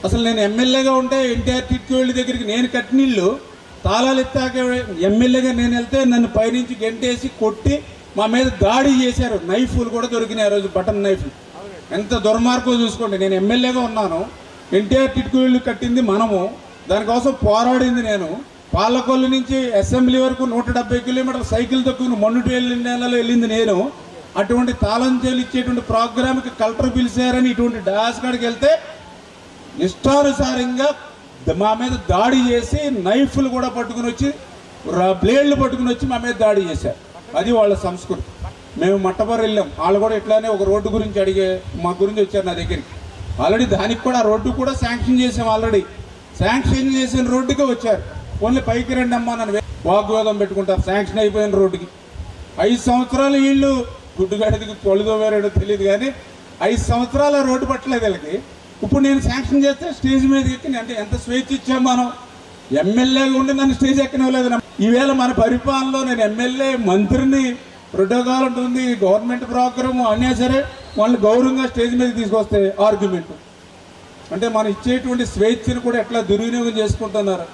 అసలు నేను ఎమ్మెల్యేగా ఉంటే ఎన్టీఆర్ టిట్కోళ్ళ దగ్గరికి నేను కట్టినీళ్ళు తాళాలు ఎత్తాక ఎమ్మెల్యేగా నేను వెళ్తే నన్ను పైనుంచి గెంటేసి కొట్టి మా మీద దాడి చేశారు. నైఫ్లు కూడా దొరికినాయి ఆ రోజు, బటన్ నైఫ్లు. ఎంత దుర్మార్గం చూసుకోండి. నేను ఎమ్మెల్యేగా ఉన్నాను, ఎన్టీఆర్ టిట్కోళ్ళు కట్టింది మనము, దానికోసం పోరాడింది నేను. పాలకొల్లు నుంచి అసెంబ్లీ వరకు 170 కిలోమీటర్ల సైకిల్ తొక్కుని మొన్నటి నెలలో వెళ్ళింది నేను. అటువంటి తాళం చేలు ఇచ్చేటువంటి ప్రోగ్రామ్కి కలెక్టర్ పిలిచారని ఇటువంటి డాస్ కాడికి వెళ్తే ఇష్టానుసారంగా మా మీద దాడి చేసి నైఫ్లు కూడా పట్టుకుని వచ్చి, బ్లేడ్లు పట్టుకుని వచ్చి మా మీద దాడి చేశారు. అది వాళ్ళ సంస్కృతి. మేము మట్టబర్ వెళ్ళాం, వాళ్ళు కూడా ఇట్లానే ఒక రోడ్డు గురించి అడిగే మా గురించి వచ్చారు నా దగ్గరికి. ఆల్రెడీ దానికి కూడా ఆ రోడ్డు కూడా శాంక్షన్ చేసాం. ఆల్రెడీ శాంక్షన్ చేసిన రోడ్డుకే వచ్చారు. ఓన్లీ పైకి రండి అమ్మా నన్ను వాగ్వాదం పెట్టుకుంటారు శాంక్షన్ అయిపోయిన రోడ్డుకి. 5 సంవత్సరాలు వీళ్ళు గుడ్డుగాడికి కొలుదో వేరేడో తెలియదు కానీ 5 సంవత్సరాల రోడ్డు పట్టలేదు వీళ్ళకి. ఇప్పుడు నేను శాంక్షన్ చేస్తే స్టేజ్ మీద ఎక్కి అంటే ఎంత స్వేచ్ఛ ఇచ్చాం మనం. ఎమ్మెల్యేగా ఉండి నన్ను స్టేజ్ ఎక్కనివ్వలేదు. ఈవేళ మన పరిపాలనలో నేను ఎమ్మెల్యే మంత్రిని, ప్రోటోకాల్ ఉంటుంది, గవర్నమెంట్ ప్రోగ్రాము అన్నా సరే వాళ్ళు గౌరవంగా స్టేజ్ మీద తీసుకొస్తే ఆర్గ్యుమెంట్ అంటే మనం ఇచ్చేటువంటి స్వేచ్ఛను కూడా ఎట్లా దుర్వినియోగం చేసుకుంటున్నారు.